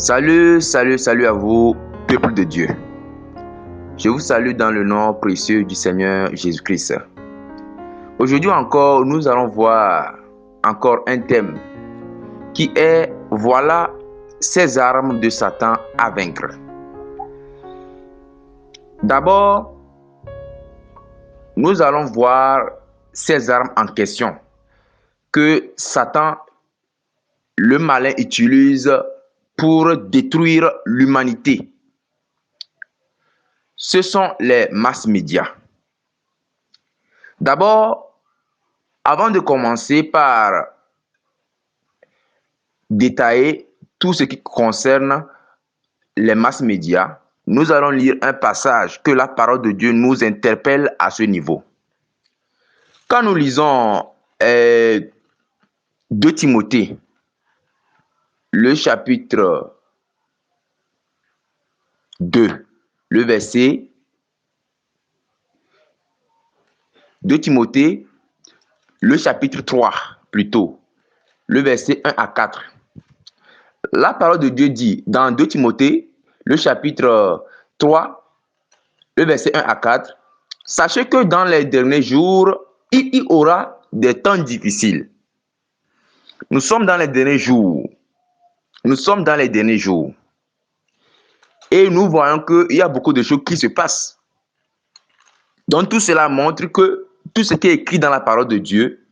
Salut à vous, peuple de Dieu. Je vous salue dans le nom précieux du Seigneur Jésus-Christ. Aujourd'hui encore, nous allons voir encore un thème qui est « Voilà ces armes de Satan à vaincre ». D'abord, nous allons voir ces armes en question que Satan, le malin, utilise pour détruire l'humanité. Ce sont les masses médias. D'abord, avant de commencer par détailler tout ce qui concerne les masses médias, nous allons lire un passage que la parole de Dieu nous interpelle à ce niveau. Quand nous lisons 2 Timothée, le chapitre 2, le verset 2 Timothée, le chapitre 3 plutôt, le verset 1 à 4. La parole de Dieu dit dans 2 Timothée, le chapitre 3, le verset 1 à 4, « Sachez que dans les derniers jours, il y aura des temps difficiles. » Nous sommes dans les derniers jours. Nous sommes dans les derniers jours. Et nous voyons qu'il y a beaucoup de choses qui se passent. Donc tout cela montre que tout ce qui est écrit dans la parole de Dieu,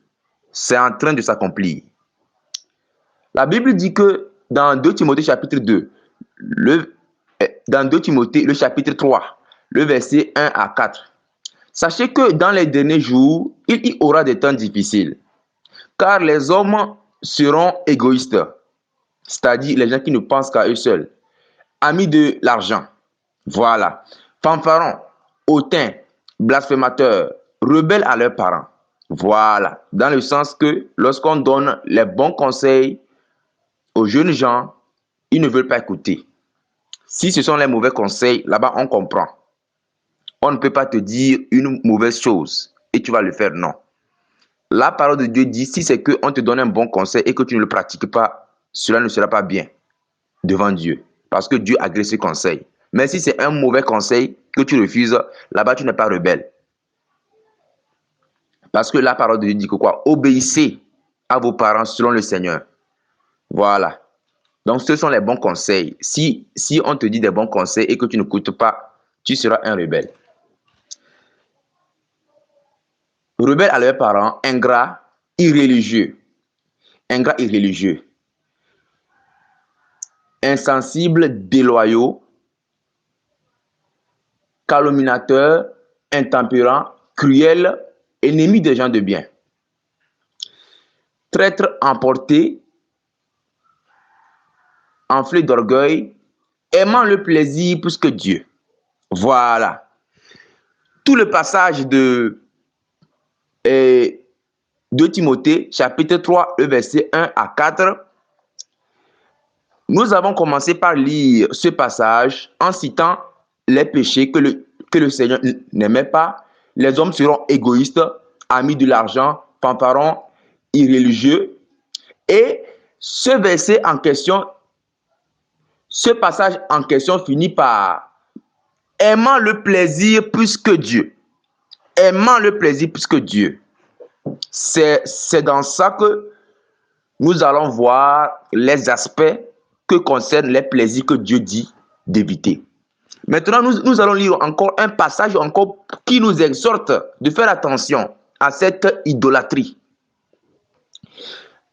c'est en train de s'accomplir. La Bible dit que dans 2 Timothée chapitre 2, dans 2 Timothée le chapitre 3, le verset 1 à 4, « Sachez que dans les derniers jours, il y aura des temps difficiles, car les hommes seront égoïstes, c'est-à-dire les gens qui ne pensent qu'à eux seuls, amis de l'argent, voilà, fanfarons, hautains, blasphémateurs, rebelles à leurs parents. Voilà, dans le sens que lorsqu'on donne les bons conseils aux jeunes gens, ils ne veulent pas écouter. Si ce sont les mauvais conseils, là-bas on comprend. On ne peut pas te dire une mauvaise chose et tu vas le faire, non. La parole de Dieu dit, si c'est qu'on te donne un bon conseil et que tu ne le pratiques pas, cela ne sera pas bien devant Dieu. Parce que Dieu agrée ce conseil. Mais si c'est un mauvais conseil que tu refuses, là-bas tu n'es pas rebelle. Parce que la parole de Dieu dit que quoi? Obéissez à vos parents selon le Seigneur. Voilà. Donc ce sont les bons conseils. Si on te dit des bons conseils et que tu n'écoutes pas, tu seras un rebelle. Rebelles à leurs parents, ingrats, irréligieux. Ingrats, irréligieux. Insensibles, déloyaux, calomniateurs, intempérants, cruels, ennemis des gens de bien. Traîtres emportés, enflés d'orgueil, aimant le plaisir plus que Dieu. Voilà. Tout le passage de 2 Timothée, chapitre 3, le verset 1 à 4, nous avons commencé par lire ce passage en citant les péchés que le Seigneur n'aimait pas. Les hommes seront égoïstes, amis de l'argent, fanfarons, irréligieux. Et ce verset en question, ce passage en question finit par aimant le plaisir plus que Dieu. Aimant le plaisir plus que Dieu. C'est dans ça que nous allons voir les aspects que concernent les plaisirs que Dieu dit d'éviter. Maintenant, nous allons lire encore un passage encore qui nous exhorte de faire attention à cette idolâtrie.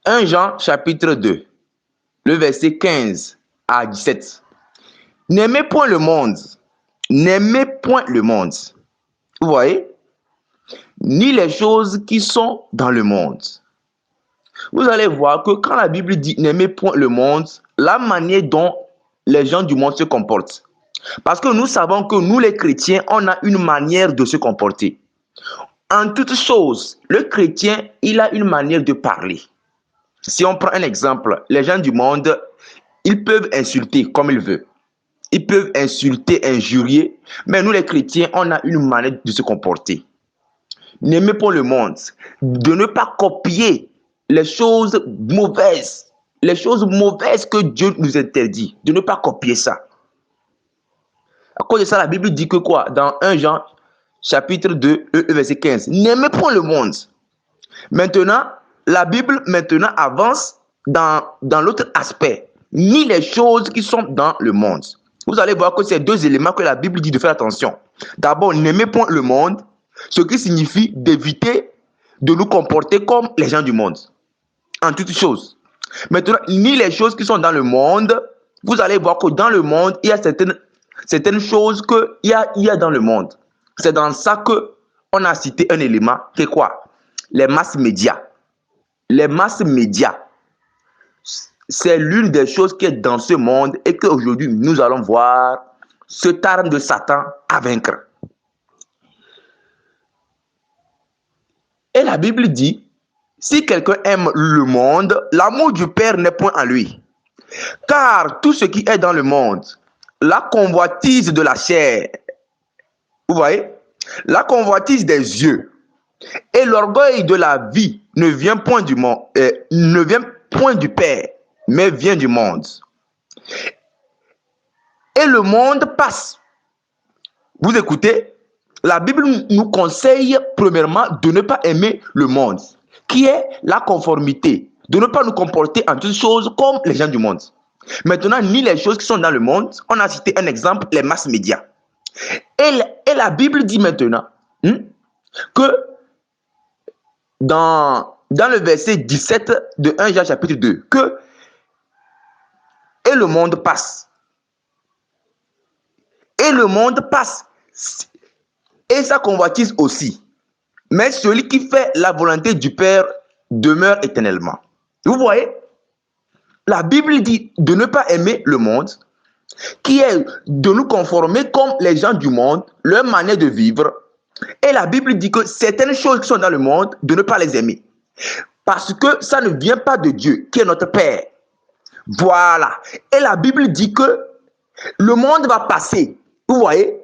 1 Jean chapitre 2, le verset 15 à 17. N'aimez point le monde. N'aimez point le monde. Vous voyez? Ni les choses qui sont dans le monde. Vous allez voir que quand la Bible dit n'aimez point le monde, la manière dont les gens du monde se comportent. Parce que nous savons que nous les chrétiens, on a une manière de se comporter. En toute chose, le chrétien, il a une manière de parler. Si on prend un exemple, les gens du monde, ils peuvent insulter comme ils veulent. Ils peuvent insulter, injurier, mais nous les chrétiens, on a une manière de se comporter. N'aimez pas le monde, de ne pas copier les choses mauvaises les choses mauvaises que Dieu nous interdit, de ne pas copier ça. À cause de ça, la Bible dit que quoi? Dans 1 Jean, chapitre 2, verset 15. N'aimez point le monde. Maintenant, la Bible maintenant avance dans l'autre aspect. Ni les choses qui sont dans le monde. Vous allez voir que c'est deux éléments que la Bible dit de faire attention. D'abord, n'aimez point le monde, ce qui signifie d'éviter de nous comporter comme les gens du monde. En toutes choses. Maintenant, ni les choses qui sont dans le monde, vous allez voir que dans le monde, il y a certaines choses qu'il y a dans le monde. C'est dans ça qu'on a cité un élément qui est quoi? Les masses médias. Les masses médias, c'est l'une des choses qui est dans ce monde et qu'aujourd'hui nous allons voir cette arme de Satan à vaincre. Et la Bible dit, si quelqu'un aime le monde, l'amour du Père n'est point en lui. Car tout ce qui est dans le monde, la convoitise de la chair, vous voyez, la convoitise des yeux et l'orgueil de la vie ne vient point du monde, ne vient point du Père, mais vient du monde. Et le monde passe. Vous écoutez, la Bible nous conseille premièrement de ne pas aimer le monde, qui est la conformité, de ne pas nous comporter en toutes choses comme les gens du monde. Maintenant, ni les choses qui sont dans le monde, on a cité un exemple, les masses médias. Et la Bible dit maintenant que dans le verset 17 de 1 Jean chapitre 2, que et le monde passe. Et le monde passe. Et sa convoitise aussi. Mais celui qui fait la volonté du Père demeure éternellement. Vous voyez, la Bible dit de ne pas aimer le monde, qui est de nous conformer comme les gens du monde, leur manière de vivre. Et la Bible dit que certaines choses qui sont dans le monde, de ne pas les aimer. Parce que ça ne vient pas de Dieu, qui est notre Père. Voilà. Et la Bible dit que le monde va passer. Vous voyez?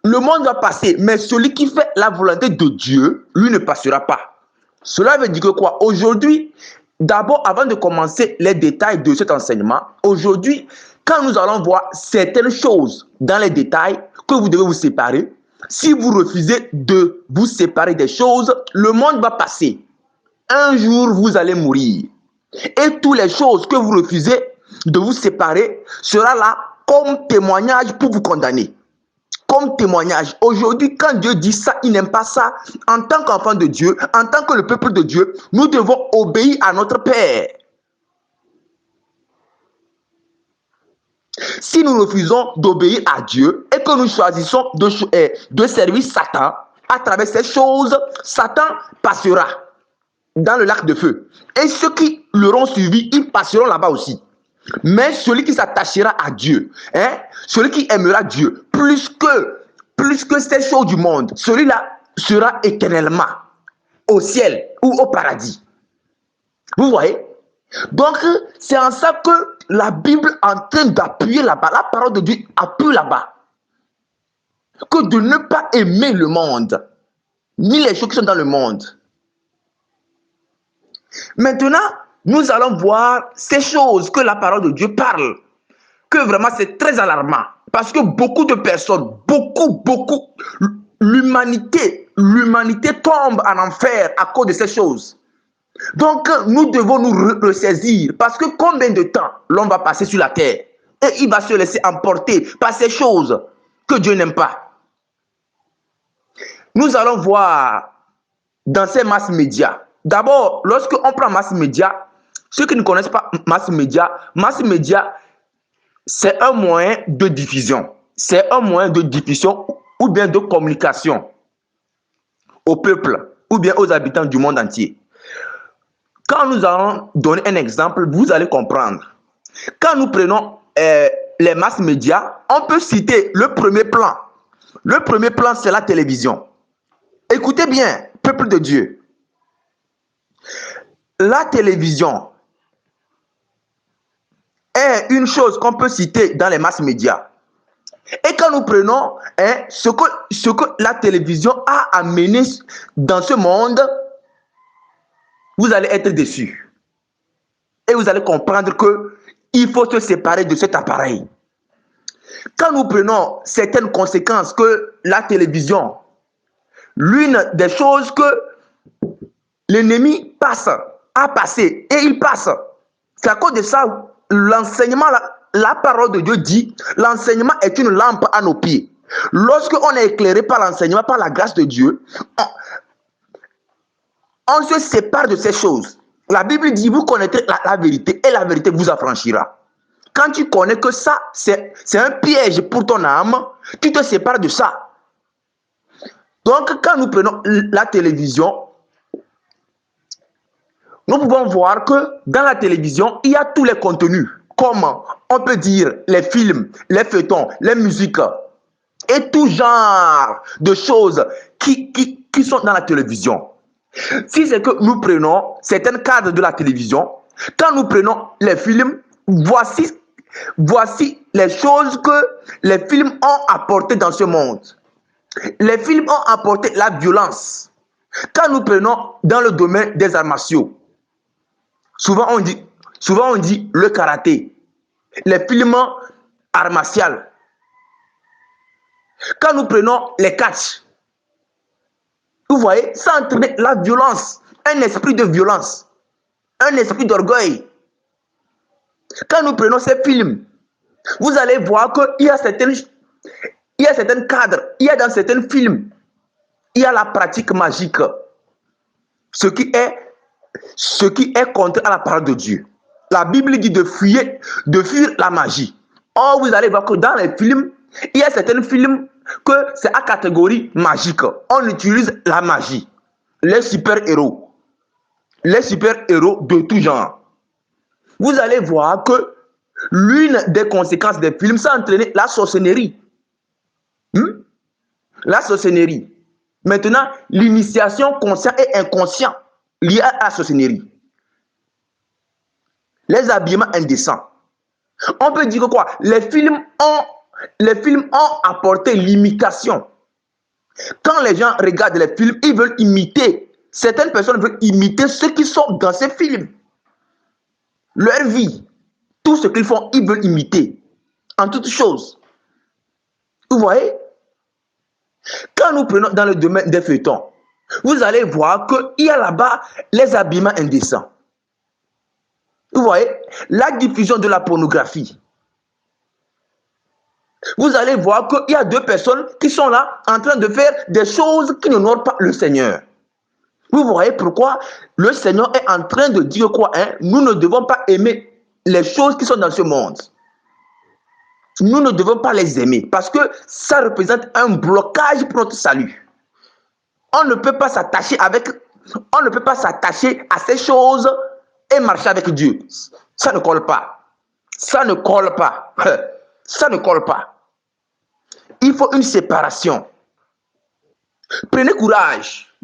Le monde va passer, mais celui qui fait la volonté de Dieu, lui ne passera pas. Cela veut dire que quoi? Aujourd'hui, d'abord, avant de commencer les détails de cet enseignement, aujourd'hui, quand nous allons voir certaines choses dans les détails que vous devez vous séparer, si vous refusez de vous séparer des choses, le monde va passer. Un jour, vous allez mourir. Et toutes les choses que vous refusez de vous séparer sera là comme témoignage pour vous condamner. Comme témoignage. Aujourd'hui, quand Dieu dit ça, il n'aime pas ça. En tant qu'enfant de Dieu, en tant que le peuple de Dieu, nous devons obéir à notre Père. Si nous refusons d'obéir à Dieu et que nous choisissons de servir Satan, à travers ces choses, Satan passera dans le lac de feu. Et ceux qui l'auront suivi, ils passeront là-bas aussi. Mais celui qui s'attachera à Dieu, celui qui aimera Dieu, plus que ces choses du monde, celui-là sera éternellement au ciel ou au paradis. Vous voyez? Donc, c'est en ça que la Bible est en train d'appuyer là-bas, la parole de Dieu appuie là-bas. Que de ne pas aimer le monde, ni les choses qui sont dans le monde. Maintenant, nous allons voir ces choses que la parole de Dieu parle. Que vraiment c'est très alarmant. Parce que beaucoup de personnes, l'humanité tombe en enfer à cause de ces choses. Donc, nous devons nous ressaisir. Parce que combien de temps l'homme va passer sur la terre et il va se laisser emporter par ces choses que Dieu n'aime pas. Nous allons voir dans ces masses médias. D'abord, lorsqu'on prend mass média, ceux qui ne connaissent pas mass média, c'est un moyen de diffusion. C'est un moyen de diffusion ou bien de communication au peuple ou bien aux habitants du monde entier. Quand nous allons donner un exemple, vous allez comprendre. Quand nous prenons les masses médias, on peut citer le premier plan. Le premier plan, c'est la télévision. Écoutez bien, peuple de Dieu. La télévision est une chose qu'on peut citer dans les masses médias. Et quand nous prenons ce que la télévision a amené dans ce monde, vous allez être déçus. et vous allez comprendre qu'il faut se séparer de cet appareil. Quand nous prenons certaines conséquences que la télévision, l'une des choses que l'ennemi a passé, et il passe, c'est à cause de ça, l'enseignement, la parole de Dieu dit, l'enseignement est une lampe à nos pieds. Lorsqu'on est éclairé par l'enseignement, par la grâce de Dieu, on se sépare de ces choses. La Bible dit, vous connaîtrez la vérité et la vérité vous affranchira. Quand tu connais que ça, c'est un piège pour ton âme, tu te sépares de ça. Donc, quand nous prenons la télévision, nous pouvons voir que dans la télévision, il y a tous les contenus, comme on peut dire les films, les feuilletons, les musiques et tout genre de choses qui sont dans la télévision. Si c'est que nous prenons certains cadres de la télévision, quand nous prenons les films, voici les choses que les films ont apportées dans ce monde. Les films ont apporté la violence. Quand nous prenons dans le domaine des arts martiaux, souvent on dit le karaté, les films arts martiaux. Quand nous prenons les catchs, vous voyez, ça entraîne la violence, un esprit de violence, un esprit d'orgueil. Quand nous prenons ces films, vous allez voir qu'il y a certains cadres, il y a dans certains films, il y a la pratique magique, ce qui est contre à la parole de Dieu. La Bible dit de fuir la magie. Or, vous allez voir que dans les films, il y a certains films que c'est à catégorie magique. On utilise la magie. Les super-héros de tout genre. Vous allez voir que l'une des conséquences des films, c'est entraîner la sorcellerie. La sorcellerie. Maintenant, l'initiation consciente et inconsciente liée à la sorcellerie. Les habillements indécents. On peut dire que quoi? Les films ont apporté l'imitation. Quand les gens regardent les films, ils veulent imiter. Certaines personnes veulent imiter ceux qui sont dans ces films. Leur vie, tout ce qu'ils font, ils veulent imiter. En toutes choses. Vous voyez? Quand nous prenons dans le domaine des feuilletons, vous allez voir qu'il y a là-bas les habillements indécents. Vous voyez? La diffusion de la pornographie. Vous allez voir qu'il y a deux personnes qui sont là en train de faire des choses qui n'honorent pas le Seigneur. Vous voyez pourquoi le Seigneur est en train de dire quoi? Nous ne devons pas aimer les choses qui sont dans ce monde. Nous ne devons pas les aimer parce que ça représente un blocage pour notre salut. On ne peut pas s'attacher à ces choses et marcher avec Dieu. Ça ne colle pas. Ça ne colle pas. Ça ne colle pas. Il faut une séparation. Prenez courage.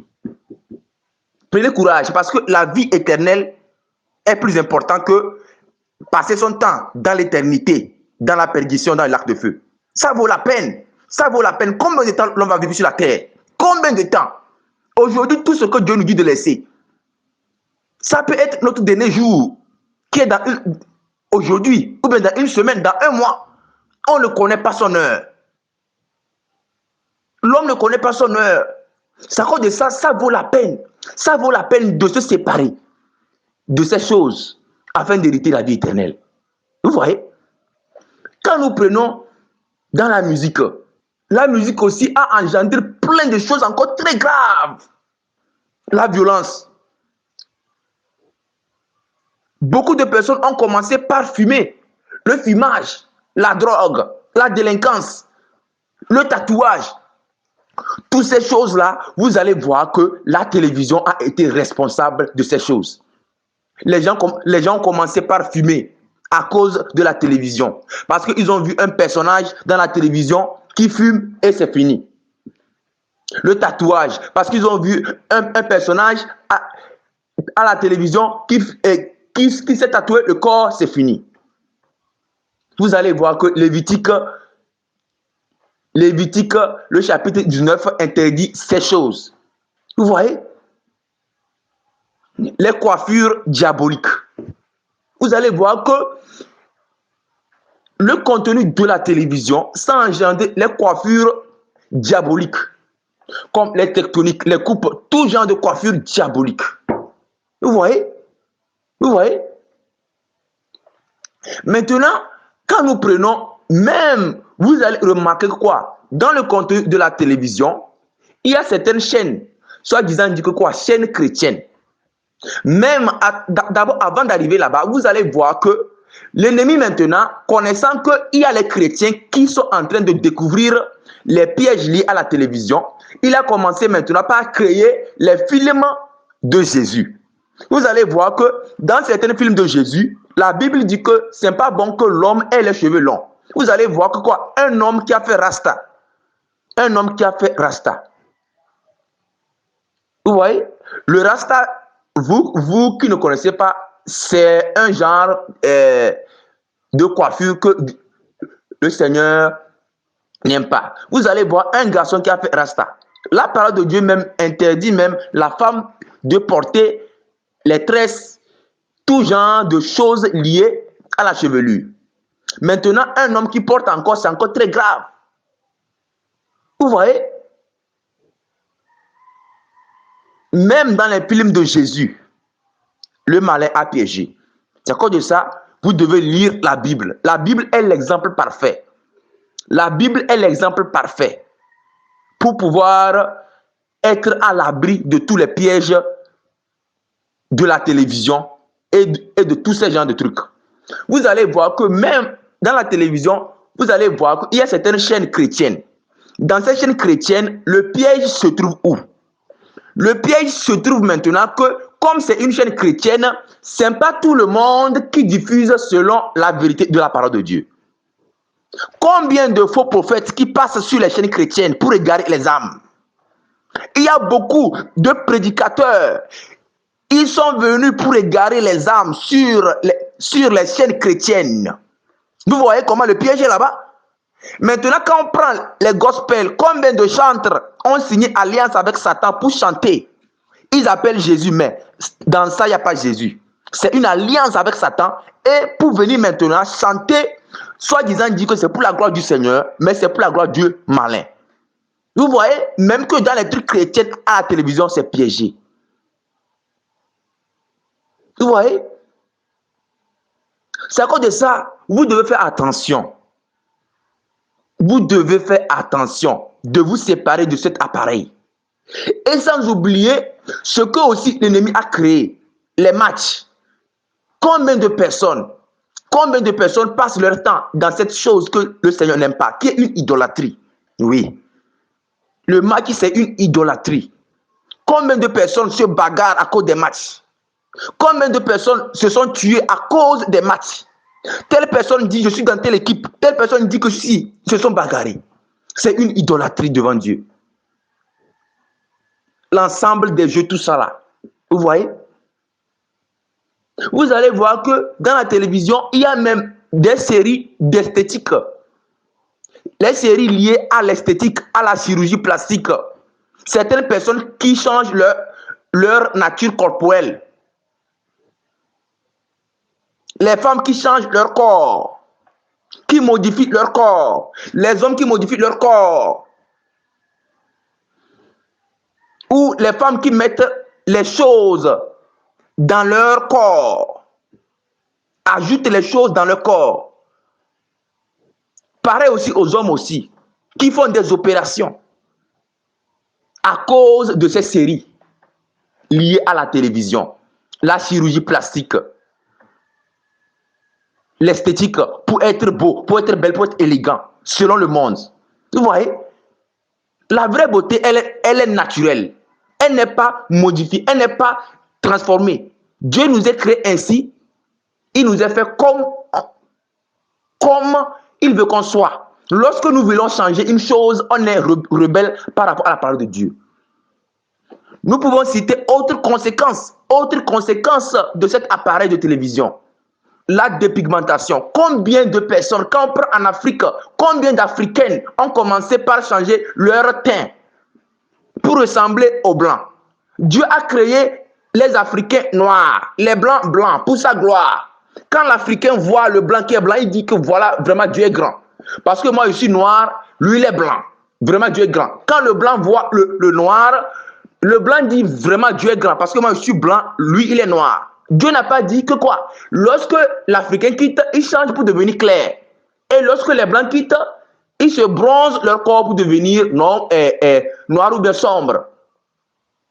Prenez courage parce que la vie éternelle est plus importante que passer son temps dans l'éternité, dans la perdition, dans le lac de feu. Ça vaut la peine. Ça vaut la peine. Combien de temps l'on va vivre sur la terre? Combien de temps? Aujourd'hui, tout ce que Dieu nous dit de laisser, ça peut être notre dernier jour, qui est aujourd'hui, ou bien dans une semaine, dans un mois. On ne connaît pas son heure. L'homme ne connaît pas son heure. C'est à cause de ça, ça vaut la peine. Ça vaut la peine de se séparer de ces choses afin d'hériter la vie éternelle. Vous voyez? Quand nous prenons dans la musique aussi a engendré plein de choses encore très graves. La violence. Beaucoup de personnes ont commencé par fumer. Le fumage, la drogue, la délinquance, le tatouage. Toutes ces choses-là, vous allez voir que la télévision a été responsable de ces choses. Les gens ont commencé par fumer à cause de la télévision. Parce qu'ils ont vu un personnage dans la télévision qui fume et c'est fini. Le tatouage, parce qu'ils ont vu un personnage à la télévision qui s'est tatoué le corps, c'est fini. Vous allez voir que Lévitique, le chapitre 19 interdit ces choses. Vous voyez? Les coiffures diaboliques. vous allez voir que le contenu de la télévision, ça engendre les coiffures diaboliques, comme les tectoniques, les coupes, tout genre de coiffures diaboliques. Vous voyez? Vous voyez? Maintenant, quand nous prenons, même, vous allez remarquer quoi? Dans le contenu de la télévision, il y a certaines chaînes, soi-disant dit que quoi? Chaînes chrétiennes. Même d'abord, avant d'arriver là-bas, vous allez voir que l'ennemi maintenant, connaissant qu'il y a les chrétiens qui sont en train de découvrir les pièges liés à la télévision, il a commencé maintenant par créer les films de Jésus. Vous allez voir que dans certains films de Jésus, la Bible dit que ce n'est pas bon que l'homme ait les cheveux longs. Vous allez voir que quoi? Un homme qui a fait Rasta. Un homme qui a fait Rasta. Vous voyez? Le Rasta, vous qui ne connaissez pas, c'est un genre de coiffure que le Seigneur n'aime pas. Vous allez voir un garçon qui a fait Rasta. La parole de Dieu même interdit même la femme de porter les tresses, tout genre de choses liées à la chevelure. Maintenant, un homme qui porte encore, c'est encore très grave. Vous voyez? Même dans les films de Jésus, le malin a piégé. C'est à cause de ça, vous devez lire la Bible. La Bible est l'exemple parfait. La Bible est l'exemple parfait pour pouvoir être à l'abri de tous les pièges de la télévision et de tous ces genres de trucs. Vous allez voir que même dans la télévision, vous allez voir qu'il y a certaines chaînes chrétiennes. Dans ces chaînes chrétiennes, le piège se trouve où? Le piège se trouve maintenant que, comme c'est une chaîne chrétienne, ce n'est pas tout le monde qui diffuse selon la vérité de la parole de Dieu. Combien de faux prophètes qui passent sur les chaînes chrétiennes pour égarer les âmes? Il y a beaucoup de prédicateurs. Ils sont venus pour égarer les âmes sur les chaînes chrétiennes. Vous voyez comment le piège est là-bas? Maintenant, quand on prend les gospels, combien de chantres ont signé alliance avec Satan pour chanter? Ils appellent Jésus, mais dans ça, il n'y a pas Jésus. C'est une alliance avec Satan. Et pour venir maintenant chanter, soi-disant dit que c'est pour la gloire du Seigneur, mais c'est pour la gloire du malin. Vous voyez, même que dans les trucs chrétiens à la télévision, c'est piégé. Vous voyez? C'est à cause de ça, vous devez faire attention. Vous devez faire attention de vous séparer de cet appareil. Et sans oublier ce que aussi l'ennemi a créé, les matchs. Combien de personnes passent leur temps dans cette chose que le Seigneur n'aime pas, qui est une idolâtrie? Oui. Le match, c'est une idolâtrie. Combien de personnes se bagarrent à cause des matchs? Combien de personnes se sont tuées à cause des matchs? Telle personne dit, je suis dans telle équipe. Telle personne dit que si, ils se sont bagarrés. C'est une idolâtrie devant Dieu. L'ensemble des jeux, tout ça là. Vous voyez? Vous allez voir que dans la télévision, il y a même des séries d'esthétique. Les séries liées à l'esthétique, à la chirurgie plastique. Certaines personnes qui changent leur nature corporelle. Les femmes qui changent leur corps, qui modifient leur corps, les hommes qui modifient leur corps, ou les femmes qui mettent les choses dans leur corps, ajoutent les choses dans leur corps. Pareil aussi aux hommes aussi, qui font des opérations à cause de ces séries liées à la télévision, la chirurgie plastique, l'esthétique pour être beau, pour être belle, pour être élégant, selon le monde. Vous voyez? La vraie beauté, elle est naturelle. Elle n'est pas modifiée, elle n'est pas transformée. Dieu nous a créés ainsi. Il nous a fait comme il veut qu'on soit. Lorsque nous voulons changer une chose, on est rebelle par rapport à la parole de Dieu. Nous pouvons citer autres conséquences de cet appareil de télévision. La dépigmentation. Combien de personnes, quand on prend en Afrique, combien d'Africaines ont commencé par changer leur teint pour ressembler aux Blancs? Dieu a créé les Africains noirs, les Blancs blancs pour sa gloire. Quand l'Africain voit le blanc qui est blanc, il dit que voilà, vraiment Dieu est grand. Parce que moi je suis noir, lui il est blanc. Vraiment Dieu est grand. Quand le blanc voit le noir, le blanc dit vraiment Dieu est grand. Parce que moi je suis blanc, lui il est noir. Dieu n'a pas dit que quoi? Lorsque l'Africain quitte, il change pour devenir clair. Et lorsque les blancs quittent, ils se bronzent leur corps pour devenir noir ou bien sombre.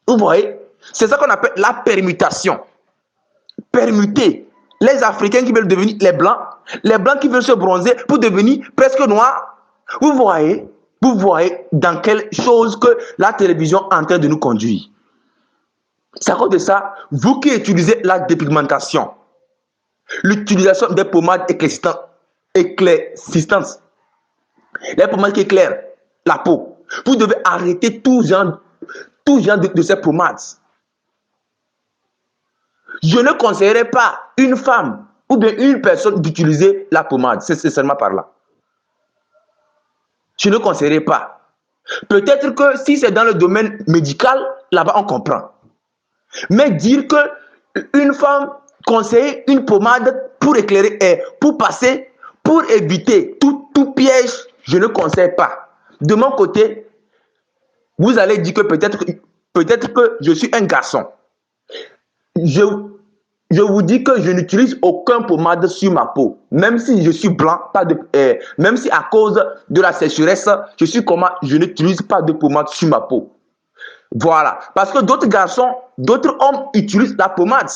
Vous voyez? C'est ça qu'on appelle la permutation. Permuter. Les Africains qui veulent devenir les blancs qui veulent se bronzer pour devenir presque noirs. Vous voyez dans quelle chose que la télévision est en train de nous conduire. C'est à cause de ça, vous qui utilisez la dépigmentation, l'utilisation des pommades éclaircissantes, les pommades qui éclairent la peau, vous devez arrêter tout genre de ces pommades. Je ne conseillerais pas une femme ou bien une personne d'utiliser la pommade. C'est seulement par là. Je ne conseillerais pas. Peut-être que si c'est dans le domaine médical, là-bas on comprend. Mais dire que une femme conseille une pommade pour éclairer et pour passer, pour éviter tout piège, je ne conseille pas. De mon côté, vous allez dire que peut-être que je suis un garçon. Je vous dis que je n'utilise aucun pommade sur ma peau. Même si je suis blanc, même si à cause de la sécheresse, je n'utilise pas de pommade sur ma peau. Voilà. Parce que d'autres garçons, d'autres hommes utilisent la pommade.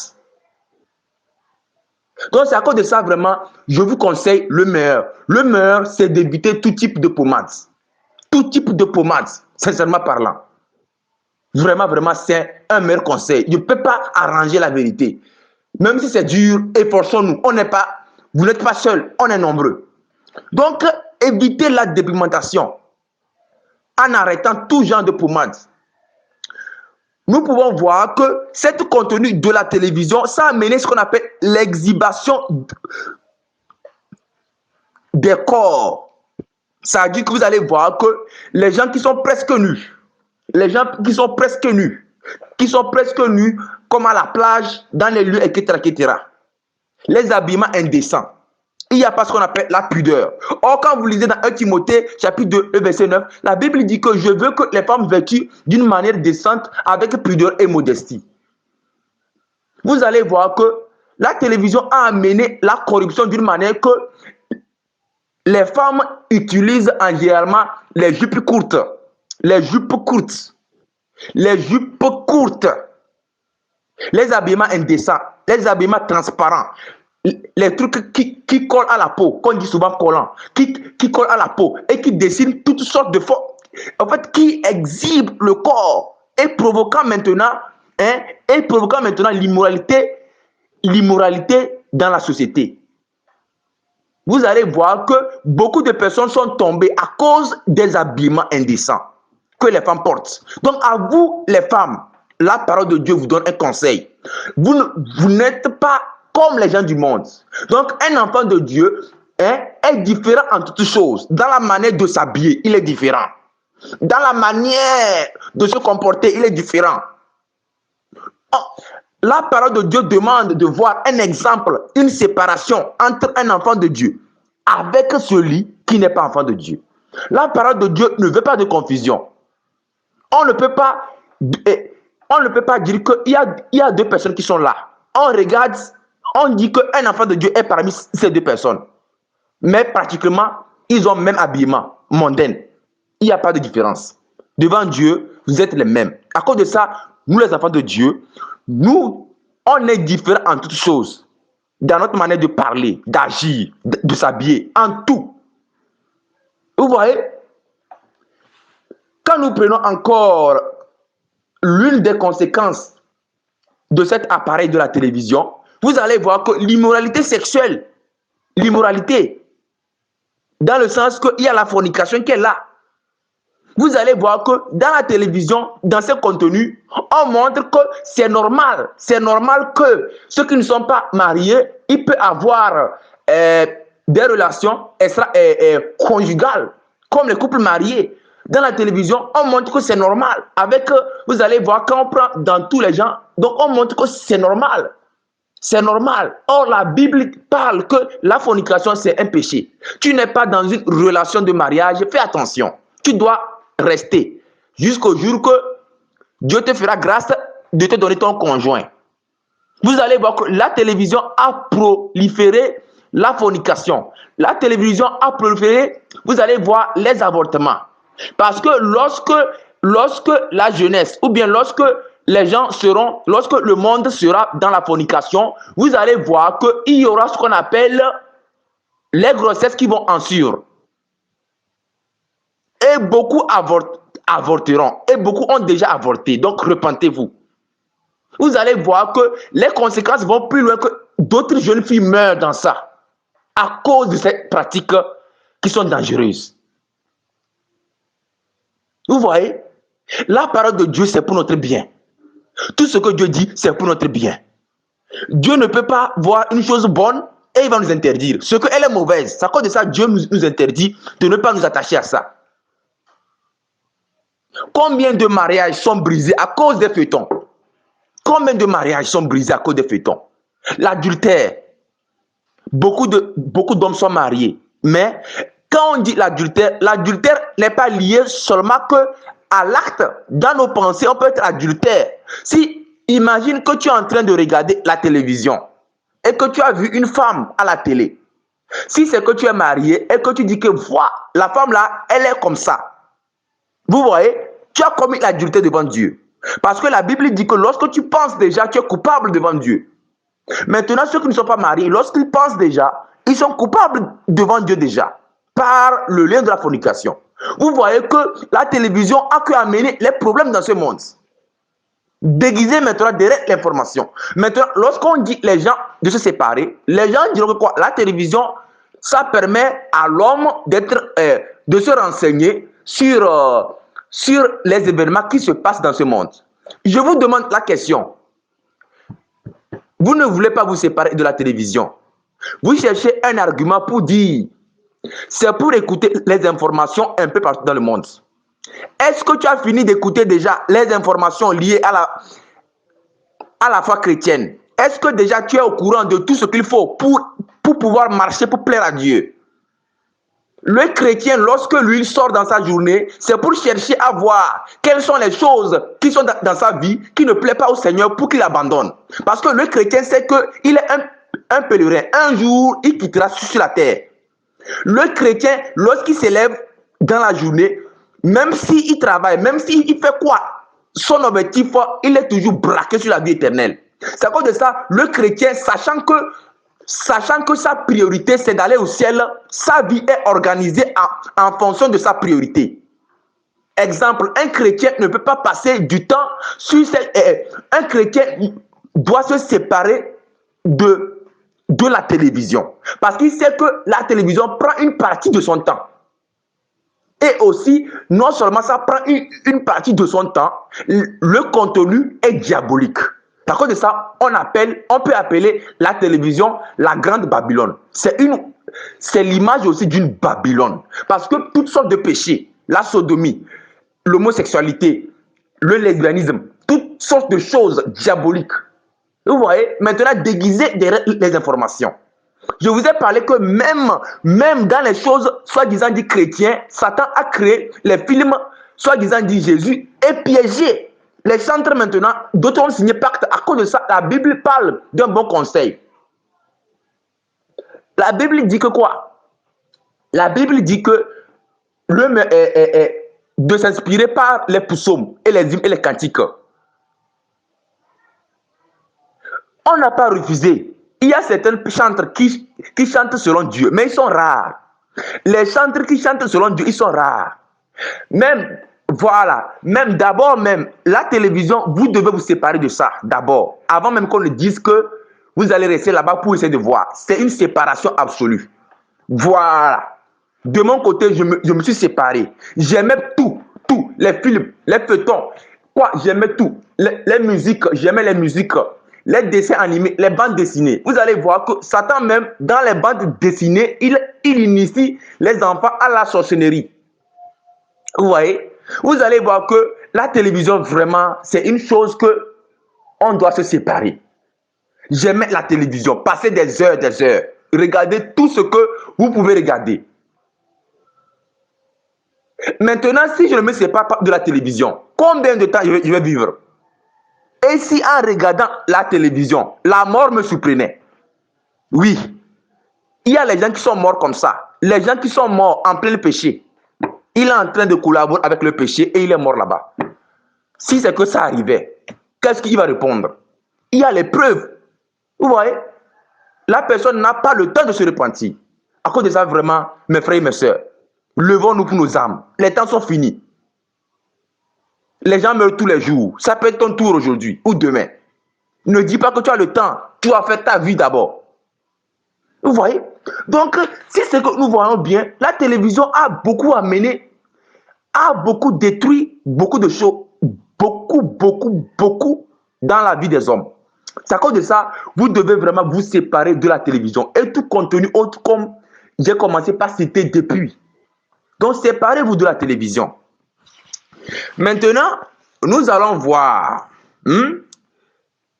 Donc c'est à cause de ça vraiment, je vous conseille le meilleur. Le meilleur, c'est d'éviter tout type de pommade. Tout type de pommade, sincèrement parlant. Vraiment, c'est un meilleur conseil. Je ne peux pas arranger la vérité. Même si c'est dur, efforçons-nous. Vous n'êtes pas seul, on est nombreux. Donc, évitez la dépigmentation en arrêtant tout genre de pommade. Nous pouvons voir que cet contenu de la télévision, ça a amené ce qu'on appelle l'exhibition des corps. Ça veut dire que vous allez voir que les gens qui sont presque nus, comme à la plage, dans les lieux, etc. Les habillements indécents. Il n'y a pas ce qu'on appelle la pudeur. Or, quand vous lisez dans 1 Timothée, chapitre 2, verset 9, la Bible dit que je veux que les femmes vêtues d'une manière décente, avec pudeur et modestie. Vous allez voir que la télévision a amené la corruption d'une manière que les femmes utilisent généralement les jupes courtes. Les habillements indécents, les habillements transparents, les trucs qui collent à la peau, qu'on dit souvent collants, qui collent à la peau et qui dessinent toutes sortes de formes, en fait, qui exhibent le corps et provoquant maintenant l'immoralité dans la société. Vous allez voir que beaucoup de personnes sont tombées à cause des habillements indécents que les femmes portent. Donc à vous les femmes, la parole de Dieu vous donne un conseil. Vous n'êtes pas comme les gens du monde. Donc un enfant de Dieu est différent en toutes choses. Dans la manière de s'habiller, il est différent. Dans la manière de se comporter, il est différent. La parole de Dieu demande de voir un exemple, une séparation entre un enfant de Dieu avec celui qui n'est pas enfant de Dieu. La parole de Dieu ne veut pas de confusion. On ne peut pas dire qu'il y a deux personnes qui sont là. On regarde, on dit qu'un enfant de Dieu est parmi ces deux personnes. Mais pratiquement, ils ont le même habillement mondain. Il n'y a pas de différence. Devant Dieu, vous êtes les mêmes. À cause de ça, nous les enfants de Dieu, nous, on est différents en toutes choses. Dans notre manière de parler, d'agir, de s'habiller, en tout. Vous voyez? Quand nous prenons encore l'une des conséquences de cet appareil de la télévision, vous allez voir que l'immoralité sexuelle, dans le sens qu'il y a la fornication qui est là. Vous allez voir que dans la télévision, dans ce contenu, on montre que c'est normal. C'est normal que ceux qui ne sont pas mariés, ils peuvent avoir des relations conjugales, comme les couples mariés. Dans la télévision, on montre que c'est normal. Vous allez voir, quand on prend dans tous les gens, donc on montre que c'est normal. C'est normal. Or, la Bible parle que la fornication, c'est un péché. Tu n'es pas dans une relation de mariage. Fais attention. Tu dois rester jusqu'au jour que Dieu te fera grâce de te donner ton conjoint. Vous allez voir que la télévision a proliféré la fornication. La télévision a proliféré, vous allez voir les avortements. Parce que lorsque la jeunesse, ou bien lorsque lorsque le monde sera dans la fornication, vous allez voir qu'il y aura ce qu'on appelle les grossesses qui vont en sur. Et beaucoup avorteront. Et beaucoup ont déjà avorté. Donc, repentez-vous. Vous allez voir que les conséquences vont plus loin, que d'autres jeunes filles meurent dans ça. À cause de ces pratiques qui sont dangereuses. Vous voyez, la parole de Dieu, c'est pour notre bien. Tout ce que Dieu dit, c'est pour notre bien. Dieu ne peut pas voir une chose bonne et il va nous interdire. Ce qu'elle est mauvaise, c'est à cause de ça Dieu nous interdit de ne pas nous attacher à ça. Combien de mariages sont brisés à cause des feuilletons? Combien de mariages sont brisés à cause des feuilletons? L'adultère. Beaucoup d'hommes sont mariés. Mais quand on dit l'adultère, l'adultère n'est pas lié seulement à l'acte. Dans nos pensées, on peut être adultère. Si, imagine que tu es en train de regarder la télévision et que tu as vu une femme à la télé. Si c'est que tu es marié et que tu dis que voilà, la femme là, elle est comme ça. Vous voyez, tu as commis l'adultère devant Dieu. Parce que la Bible dit que lorsque tu penses déjà, tu es coupable devant Dieu. Maintenant, ceux qui ne sont pas mariés, lorsqu'ils pensent déjà, ils sont coupables devant Dieu déjà, par le lien de la fornication. Vous voyez que la télévision a pu amener les problèmes dans ce monde. Déguiser maintenant derrière l'information. Maintenant, lorsqu'on dit les gens de se séparer, les gens diront que quoi? La télévision, ça permet à l'homme de se renseigner sur les événements qui se passent dans ce monde. Je vous demande la question. Vous ne voulez pas vous séparer de la télévision. Vous cherchez un argument pour dire, c'est pour écouter les informations un peu partout dans le monde. Est-ce que tu as fini d'écouter déjà les informations liées à la foi chrétienne? Est-ce que déjà tu es au courant de tout ce qu'il faut pour pouvoir marcher, pour plaire à Dieu? Le chrétien, lorsque lui sort dans sa journée, c'est pour chercher à voir quelles sont les choses qui sont dans sa vie qui ne plaisent pas au Seigneur pour qu'il abandonne. Parce que le chrétien sait qu'il est un pèlerin. Un jour, il quittera sur la terre. Le chrétien, lorsqu'il s'élève dans la journée, même s'il travaille, même s'il fait quoi, son objectif, il est toujours braqué sur la vie éternelle. C'est à cause de ça, le chrétien, sachant que sa priorité, c'est d'aller au ciel, sa vie est organisée en fonction de sa priorité. Exemple, un chrétien ne peut pas passer du temps sur un chrétien doit se séparer de la télévision. Parce qu'il sait que la télévision prend une partie de son temps. Et aussi, non seulement ça prend une partie de son temps, le contenu est diabolique. Par contre de ça, on peut appeler la télévision la grande Babylone. C'est l'image aussi d'une Babylone. Parce que toutes sortes de péchés, la sodomie, l'homosexualité, le lesbianisme, toutes sortes de choses diaboliques. Vous voyez, maintenant déguisées derrière les informations. Je vous ai parlé que même dans les choses soi-disant dit chrétiens, Satan a créé les films soi-disant dit Jésus et piégé. Les centres maintenant, d'autres ont signé pacte. À cause de ça, la Bible parle d'un bon conseil. La Bible dit que quoi? La Bible dit que de s'inspirer par les psaumes et les hymnes et les cantiques. On n'a pas refusé. Il y a certains chanteurs qui chantent selon Dieu, mais ils sont rares. Les chanteurs qui chantent selon Dieu, ils sont rares. Même d'abord, la télévision, vous devez vous séparer de ça, d'abord. Avant même qu'on ne dise que vous allez rester là-bas pour essayer de voir. C'est une séparation absolue. Voilà. De mon côté, je me suis séparé. J'aimais tout. Les films, les feuilletons. J'aimais tout. Les musiques, j'aimais les musiques. Les dessins animés, les bandes dessinées. Vous allez voir que Satan même, dans les bandes dessinées, il initie les enfants à la sorcellerie. Vous voyez? Vous allez voir que la télévision, vraiment, c'est une chose que on doit se séparer. J'aimais la télévision, passer des heures, regarder tout ce que vous pouvez regarder. Maintenant, si je ne me sépare pas de la télévision, combien de temps je vais vivre? Et si en regardant la télévision, la mort me surprenait? Oui, il y a les gens qui sont morts comme ça. Les gens qui sont morts en plein péché. Il est en train de collaborer avec le péché et il est mort là-bas. Si c'est que ça arrivait, qu'est-ce qu'il va répondre? Il y a les preuves. Vous voyez? La personne n'a pas le temps de se repentir. À cause de ça, vraiment, mes frères et mes sœurs, levons-nous pour nos âmes. Les temps sont finis. Les gens meurent tous les jours. Ça peut être ton tour aujourd'hui ou demain. Ne dis pas que tu as le temps. Tu as fait ta vie d'abord. Vous voyez? Donc, si c'est que nous voyons bien, la télévision a beaucoup amené, a beaucoup détruit beaucoup de choses, beaucoup dans la vie des hommes. C'est à cause de ça, vous devez vraiment vous séparer de la télévision et tout contenu autre comme j'ai commencé par citer depuis. Donc, séparez-vous de la télévision. Maintenant, nous allons voir.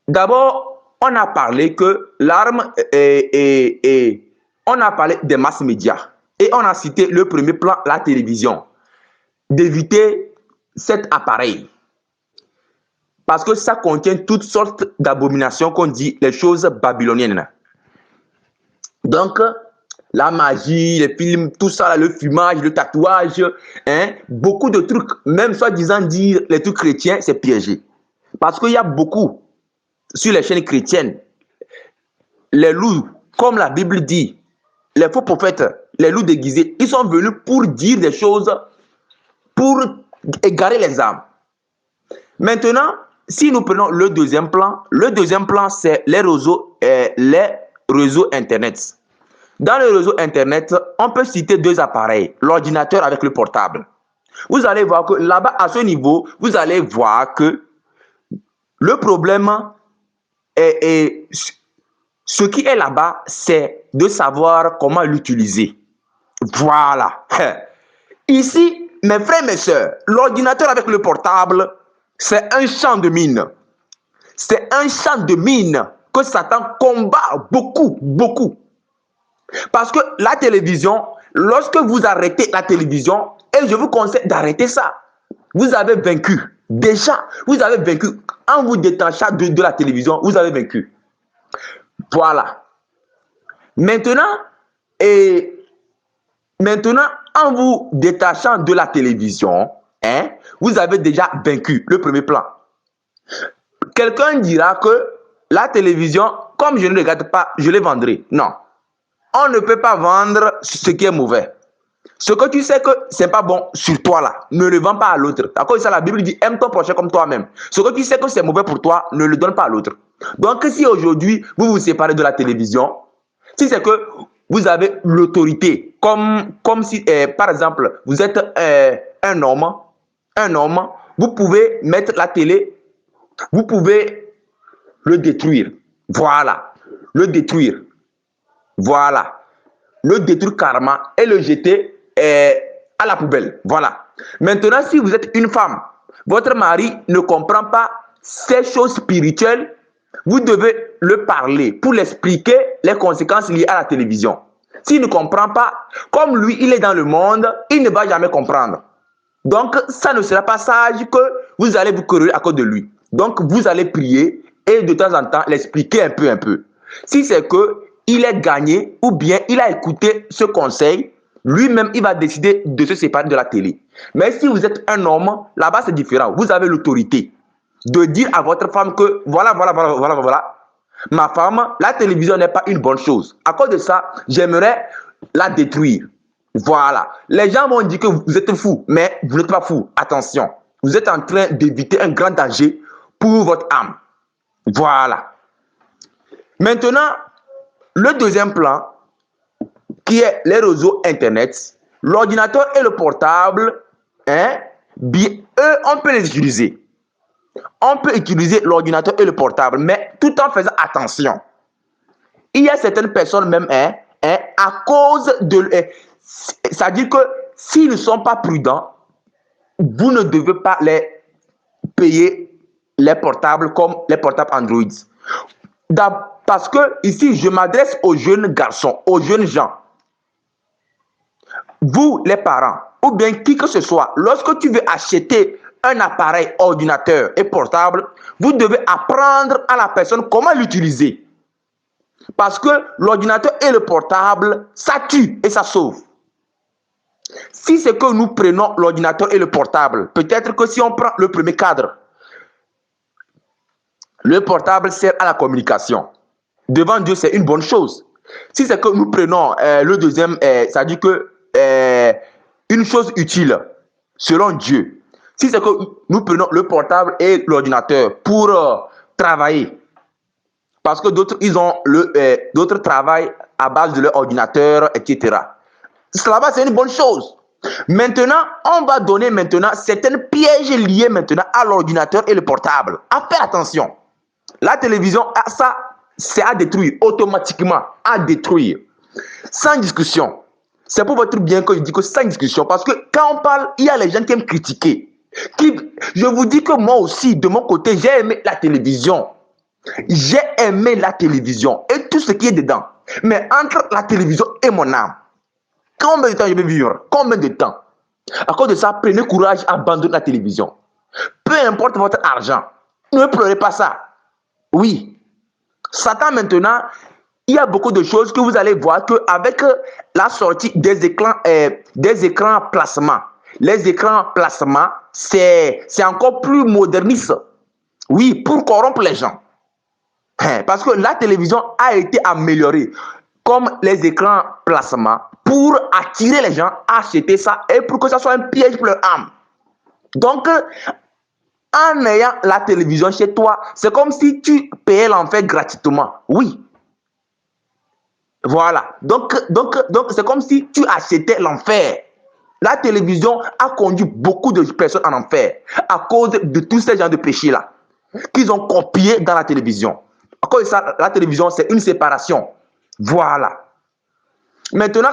D'abord, on a parlé que l'arme on a parlé des masses médias et on a cité le premier plan, la télévision, d'éviter cet appareil. Parce que ça contient toutes sortes d'abominations qu'on dit, les choses babyloniennes. Donc, la magie, les films, tout ça, le fumage, le tatouage, beaucoup de trucs, même soi-disant dire les trucs chrétiens, c'est piégé. Parce qu'il y a beaucoup sur les chaînes chrétiennes, les loups, comme la Bible dit, les faux prophètes, les loups déguisés, ils sont venus pour dire des choses, pour égarer les âmes. Maintenant, si nous prenons le deuxième plan c'est les réseaux Internet. Dans le réseau Internet, on peut citer deux appareils, l'ordinateur avec le portable. Vous allez voir que là-bas, à ce niveau, vous allez voir que le problème est ce qui est là-bas, c'est de savoir comment l'utiliser. Voilà. Ici, mes frères et mes sœurs, l'ordinateur avec le portable, c'est un champ de mine. C'est un champ de mine que Satan combat beaucoup. Parce que la télévision, lorsque vous arrêtez la télévision, et je vous conseille d'arrêter ça, vous avez vaincu. Déjà, vous avez vaincu. En vous détachant de la télévision, vous avez vaincu. Voilà. Maintenant, en vous détachant de la télévision, vous avez déjà vaincu le premier plan. Quelqu'un dira que la télévision, comme je ne regarde pas, je les vendrai. Non. On ne peut pas vendre ce qui est mauvais. Ce que tu sais que c'est pas bon sur toi là, ne le vends pas à l'autre. À cause de ça, la Bible dit aime ton prochain comme toi-même. Ce que tu sais que c'est mauvais pour toi, ne le donne pas à l'autre. Donc si aujourd'hui vous vous séparez de la télévision, si c'est que vous avez l'autorité, comme si par exemple vous êtes un homme, vous pouvez mettre la télé, vous pouvez le détruire. Voilà, le détruire. Voilà, le détruire carrément et le jeter à la poubelle. Voilà. Maintenant, si vous êtes une femme, votre mari ne comprend pas ces choses spirituelles, vous devez le parler pour l'expliquer les conséquences liées à la télévision. S'il ne comprend pas, comme lui, il est dans le monde, il ne va jamais comprendre. Donc, ça ne sera pas sage que vous allez vous quereller à cause de lui. Donc, vous allez prier et de temps en temps l'expliquer un peu. Si c'est que il est gagné ou bien il a écouté ce conseil, lui-même, il va décider de se séparer de la télé. Mais si vous êtes un homme, là-bas, c'est différent. Vous avez l'autorité de dire à votre femme que voilà. Ma femme, la télévision n'est pas une bonne chose. À cause de ça, j'aimerais la détruire. Voilà. Les gens vont dire que vous êtes fou, mais vous n'êtes pas fou. Attention. Vous êtes en train d'éviter un grand danger pour votre âme. Voilà. Maintenant, le deuxième plan, qui est les réseaux Internet, l'ordinateur et le portable, eux, on peut les utiliser. On peut utiliser l'ordinateur et le portable, mais tout en faisant attention. Il y a certaines personnes même, à cause de... c'est-à-dire que s'ils ne sont pas prudents, vous ne devez pas les payer les portables comme les portables Android. Parce que ici, je m'adresse aux jeunes garçons, aux jeunes gens. Vous, les parents, ou bien qui que ce soit, lorsque tu veux acheter un appareil ordinateur et portable, vous devez apprendre à la personne comment l'utiliser. Parce que l'ordinateur et le portable, ça tue et ça sauve. Si c'est que nous prenons l'ordinateur et le portable, peut-être que si on prend le premier cadre, le portable sert à la communication. Devant Dieu, c'est une bonne chose. Si c'est que nous prenons le deuxième, ça dit que une chose utile, selon Dieu. Si c'est que nous prenons le portable et l'ordinateur pour travailler, parce que d'autres, ils ont d'autres travaillent à base de leur ordinateur, etc. Cela va, c'est une bonne chose. Maintenant, on va donner maintenant certains pièges liés maintenant à l'ordinateur et le portable. À faire attention. La télévision, ça, c'est à détruire automatiquement, à détruire, sans discussion. C'est pour votre bien que je dis que sans discussion, parce que quand on parle, il y a les gens qui aiment critiquer. Je vous dis que moi aussi, de mon côté, j'ai aimé la télévision. J'ai aimé la télévision et tout ce qui est dedans. Mais entre la télévision et mon âme, combien de temps je vais vivre? Combien de temps? À cause de ça, prenez courage, abandonnez la télévision. Peu importe votre argent, ne pleurez pas ça. Oui, Satan maintenant, il y a beaucoup de choses que vous allez voir qu'avec la sortie des écrans plasma, les écrans plasma, c'est encore plus moderniste. Oui, pour corrompre les gens. Parce que la télévision a été améliorée comme les écrans plasma pour attirer les gens à acheter ça et pour que ça soit un piège pour leur âme. Donc, en ayant la télévision chez toi, c'est comme si tu payais l'enfer gratuitement. Oui. Voilà. Donc c'est comme si tu achetais l'enfer. La télévision a conduit beaucoup de personnes en enfer à cause de tous ces gens de péché-là qu'ils ont copiés dans la télévision. À cause de ça, la télévision, c'est une séparation. Voilà. Maintenant,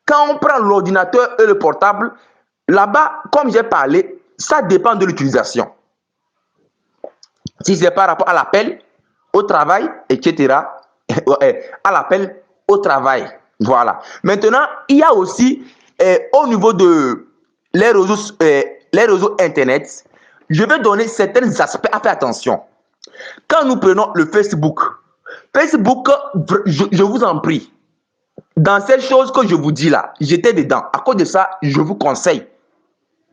quand on prend l'ordinateur et le portable, là-bas, comme j'ai parlé, ça dépend de l'utilisation. Si c'est par rapport à l'appel, au travail, etc., à l'appel, au travail. Voilà. Maintenant, il y a aussi, au niveau de les réseaux Internet, je vais donner certains aspects à faire attention. Quand nous prenons le Facebook, je vous en prie, dans ces choses que je vous dis là, j'étais dedans. À cause de ça, je vous conseille.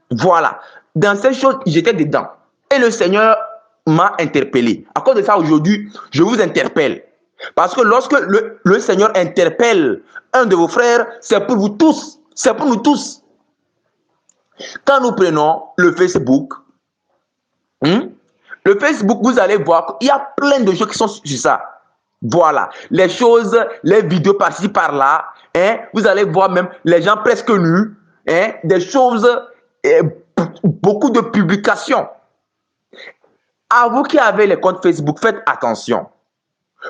Voilà. Dans ces choses, j'étais dedans. Et le Seigneur m'a interpellé. À cause de ça, aujourd'hui, je vous interpelle. Parce que lorsque le Seigneur interpelle un de vos frères, c'est pour vous tous. C'est pour nous tous. Quand nous prenons le Facebook, le Facebook, vous allez voir qu'il y a plein de choses qui sont sur ça. Voilà. Les choses, les vidéos par-ci, par-là. Vous allez voir même les gens presque nus. Des choses, beaucoup de publications. À vous qui avez les comptes Facebook, faites attention.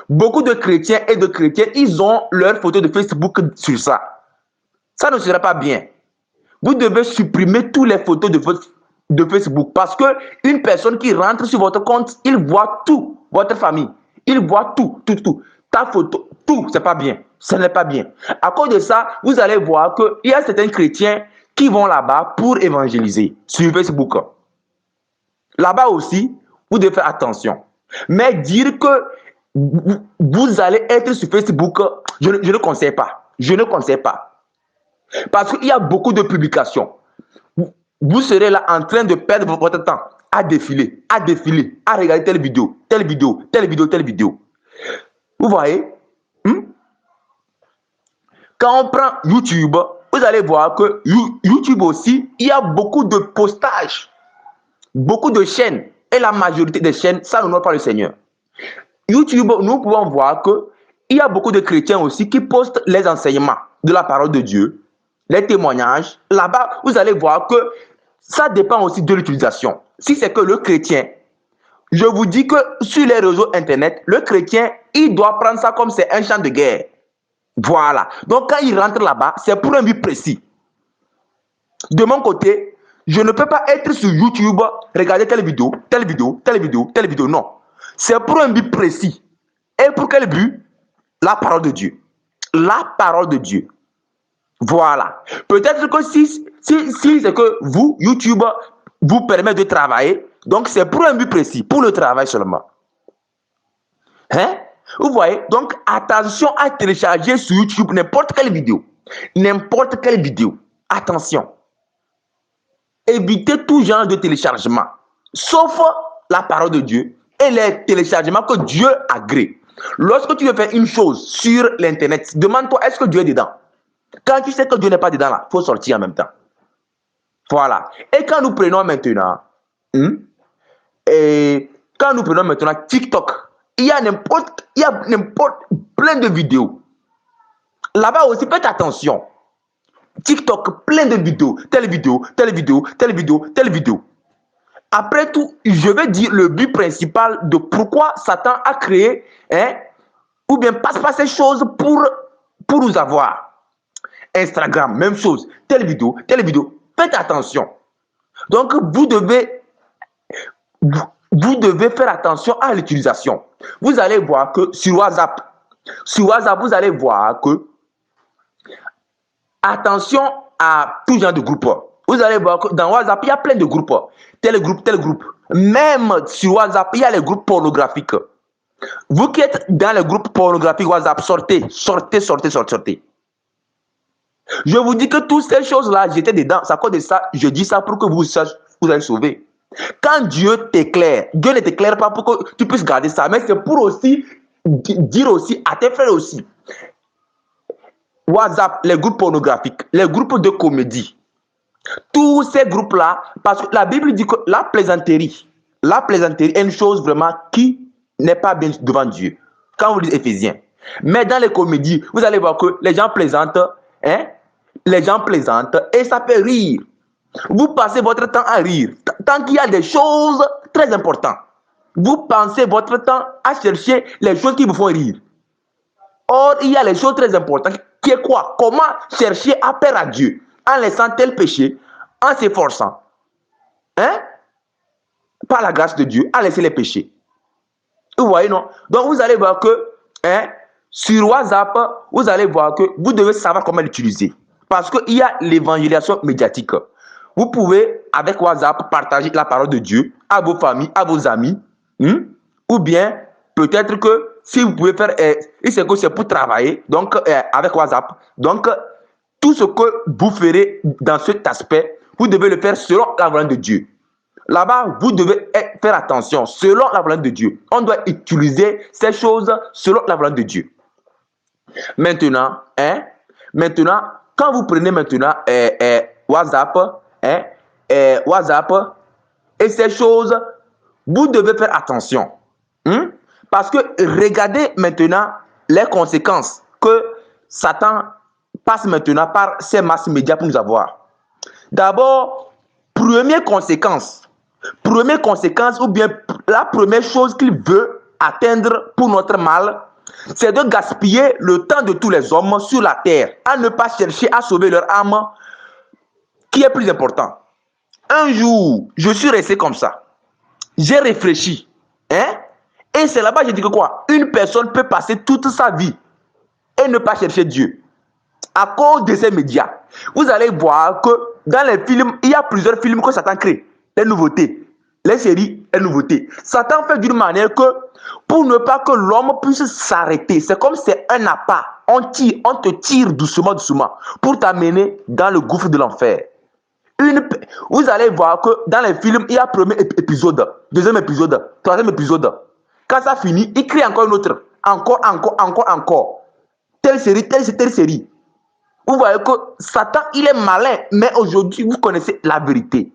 Beaucoup de chrétiens et de chrétiennes, ils ont leurs photos de Facebook sur ça. Ça ne sera pas bien. Vous devez supprimer toutes les photos de Facebook parce qu'une personne qui rentre sur votre compte, il voit tout, votre famille. Il voit tout. Ta photo, tout, c'est pas bien. Ce n'est pas bien. À cause de ça, vous allez voir qu'il y a certains chrétiens qui vont là-bas pour évangéliser sur Facebook. Là-bas aussi, vous devez faire attention. Mais dire que vous allez être sur Facebook, je ne conseille pas. Je ne conseille pas. Parce qu'il y a beaucoup de publications. Vous serez là en train de perdre votre temps à défiler, à regarder telle vidéo. Vous voyez? Quand on prend YouTube, vous allez voir que YouTube aussi, il y a beaucoup de postages, beaucoup de chaînes. Et la majorité des chaînes, ça n'honore pas le Seigneur. YouTube, nous pouvons voir qu'il y a beaucoup de chrétiens aussi qui postent les enseignements de la parole de Dieu, les témoignages. Là-bas, vous allez voir que ça dépend aussi de l'utilisation. Si c'est que le chrétien, je vous dis que sur les réseaux Internet, le chrétien, il doit prendre ça comme c'est un champ de guerre. Voilà. Donc, quand il rentre là-bas, c'est pour un but précis. De mon côté, je ne peux pas être sur YouTube, regarder telle vidéo. Non. C'est pour un but précis. Et pour quel but? La parole de Dieu. La parole de Dieu. Voilà. Peut-être que si c'est que vous, YouTube, vous permet de travailler, donc c'est pour un but précis, pour le travail seulement. Hein? Vous voyez? Donc, attention à télécharger sur YouTube n'importe quelle vidéo. N'importe quelle vidéo. Attention. Évitez tout genre de téléchargement, sauf la parole de Dieu et les téléchargements que Dieu agrée. Lorsque tu veux faire une chose sur l'internet, demande-toi, est-ce que Dieu est dedans? Quand tu sais que Dieu n'est pas dedans, là, il faut sortir en même temps. Voilà. Et quand nous prenons maintenant, TikTok, il y a n'importe plein de vidéos. Là-bas aussi, faites attention. TikTok, plein de vidéos, telle vidéo. Après tout, je vais dire le but principal de pourquoi Satan a créé, ou bien passe pas ces choses pour nous avoir. Instagram, même chose, telle vidéo. Faites attention. Donc, vous devez faire attention à l'utilisation. Vous allez voir que sur WhatsApp, vous allez voir que attention à tout genre de groupe. Vous allez voir que dans WhatsApp, il y a plein de groupes. Tel groupe. Même sur WhatsApp, il y a les groupes pornographiques. Vous qui êtes dans les groupes pornographiques WhatsApp, sortez. Je vous dis que toutes ces choses-là, j'étais dedans. C'est à cause de ça, je dis ça pour que vous allez sauver. Quand Dieu t'éclaire, Dieu ne t'éclaire pas pour que tu puisses garder ça, mais c'est pour aussi dire aussi à tes frères aussi. WhatsApp, les groupes pornographiques, les groupes de comédie, tous ces groupes-là, parce que la Bible dit que la plaisanterie est une chose vraiment qui n'est pas bien devant Dieu. Quand vous lisez Éphésiens. Mais dans les comédies, vous allez voir que les gens plaisantent, et ça fait rire. Vous passez votre temps à rire. Tant qu'il y a des choses très importantes, vous passez votre temps à chercher les choses qui vous font rire. Or, il y a les choses très importantes qui est quoi? Comment chercher à plaire à Dieu en laissant tel péché, en s'efforçant. Par la grâce de Dieu, à laisser les péchés. Vous voyez, non? Donc, vous allez voir que sur WhatsApp, vous allez voir que vous devez savoir comment l'utiliser. Parce qu'il y a l'évangélisation médiatique. Vous pouvez, avec WhatsApp, partager la parole de Dieu à vos familles, à vos amis. Ou bien, peut-être que si vous pouvez faire, c'est que c'est pour travailler, donc avec WhatsApp. Donc, tout ce que vous ferez dans cet aspect, vous devez le faire selon la volonté de Dieu. Là-bas, vous devez faire attention, selon la volonté de Dieu. On doit utiliser ces choses selon la volonté de Dieu. Maintenant, quand vous prenez maintenant WhatsApp, et ces choses, vous devez faire attention. Parce que regardez maintenant les conséquences que Satan passe maintenant par ces masses médias pour nous avoir. D'abord, première conséquence, ou bien la première chose qu'il veut atteindre pour notre mal, c'est de gaspiller le temps de tous les hommes sur la terre, à ne pas chercher à sauver leur âme, qui est plus important. Un jour, je suis resté comme ça. J'ai réfléchi. Et c'est là-bas que je dis que quoi? Une personne peut passer toute sa vie et ne pas chercher Dieu. À cause de ces médias. Vous allez voir que dans les films, il y a plusieurs films que Satan crée. Les nouveautés, les séries, les nouveautés. Satan fait d'une manière que, pour ne pas que l'homme puisse s'arrêter, c'est comme c'est un appât. On te tire doucement, pour t'amener dans le gouffre de l'enfer. Vous allez voir que dans les films, il y a premier épisode, deuxième épisode, troisième épisode. Quand ça finit, il crée encore une autre. Encore. Telle série. Vous voyez que Satan, il est malin. Mais aujourd'hui, vous connaissez la vérité.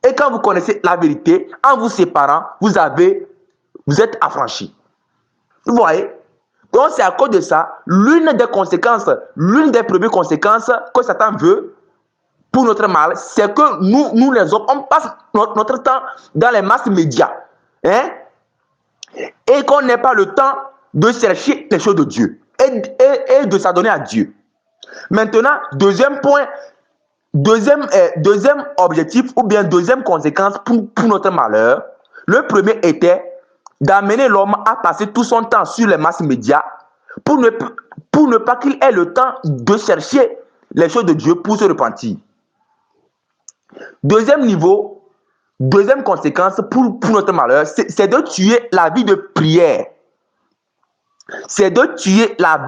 Et quand vous connaissez la vérité, en vous séparant, vous êtes affranchis. Vous voyez? Donc, c'est à cause de ça, l'une des premières conséquences que Satan veut pour notre mal, c'est que nous les hommes, on passe notre temps dans les masses médias. Et qu'on n'ait pas le temps de chercher les choses de Dieu et de s'adonner à Dieu. Maintenant, deuxième point, deuxième objectif ou bien deuxième conséquence pour notre malheur. Le premier était d'amener l'homme à passer tout son temps sur les masses médias pour ne pas qu'il ait le temps de chercher les choses de Dieu pour se repentir. Deuxième niveau, deuxième conséquence pour notre malheur, c'est de tuer la vie de prière. C'est de tuer la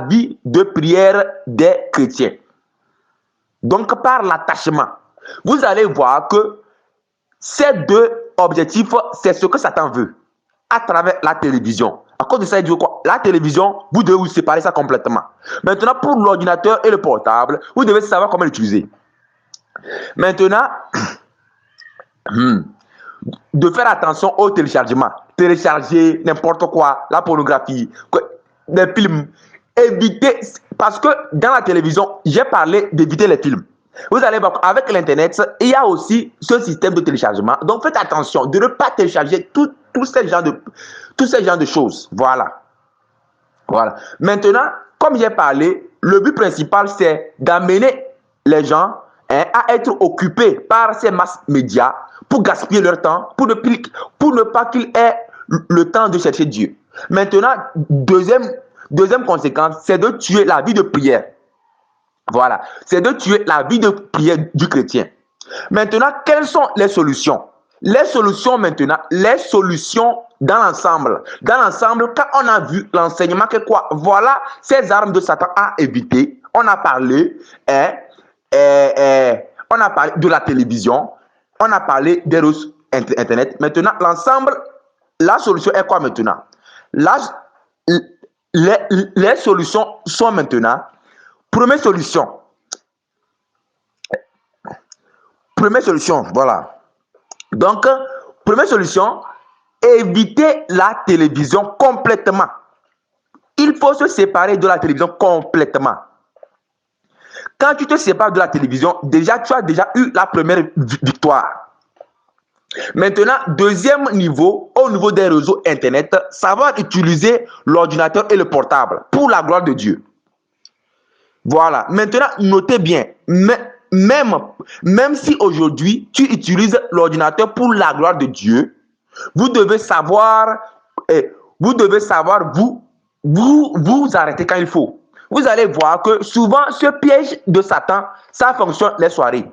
vie de prière des chrétiens. Donc, par l'attachement, vous allez voir que ces deux objectifs, c'est ce que Satan veut à travers la télévision. À cause de ça, il dit quoi? La télévision, vous devez vous séparer ça complètement. Maintenant, pour l'ordinateur et le portable, vous devez savoir comment l'utiliser. Maintenant, de faire attention au téléchargement. Télécharger n'importe quoi, la pornographie, des films. Éviter, parce que dans la télévision, j'ai parlé d'éviter les films. Vous allez voir, avec l'Internet, il y a aussi ce système de téléchargement. Donc, faites attention de ne pas télécharger tous ces genres de choses. Voilà. Maintenant, comme j'ai parlé, le but principal, c'est d'amener les gens à être occupés par ces masses médias pour gaspiller leur temps, pour ne pas qu'ils aient le temps de chercher Dieu. Maintenant, deuxième conséquence, c'est de tuer la vie de prière. Voilà, c'est de tuer la vie de prière du chrétien. Maintenant, quelles sont les solutions? Les solutions dans l'ensemble. Dans l'ensemble, quand on a vu l'enseignement, que quoi? Voilà ces armes de Satan à éviter. On a parlé de la télévision, on a parlé des réseaux Internet. Maintenant, l'ensemble, la solution est quoi maintenant? Les solutions sont maintenant. Première solution, voilà. Donc, première solution, éviter la télévision complètement. Il faut se séparer de la télévision complètement. Quand tu te sépares de la télévision, déjà, tu as déjà eu la première victoire. Maintenant, deuxième niveau, au niveau des réseaux Internet, savoir utiliser l'ordinateur et le portable pour la gloire de Dieu. Voilà. Maintenant, notez bien, même si aujourd'hui, tu utilises l'ordinateur pour la gloire de Dieu, vous devez savoir vous arrêter quand il faut. Vous allez voir que souvent, ce piège de Satan, ça fonctionne les soirées.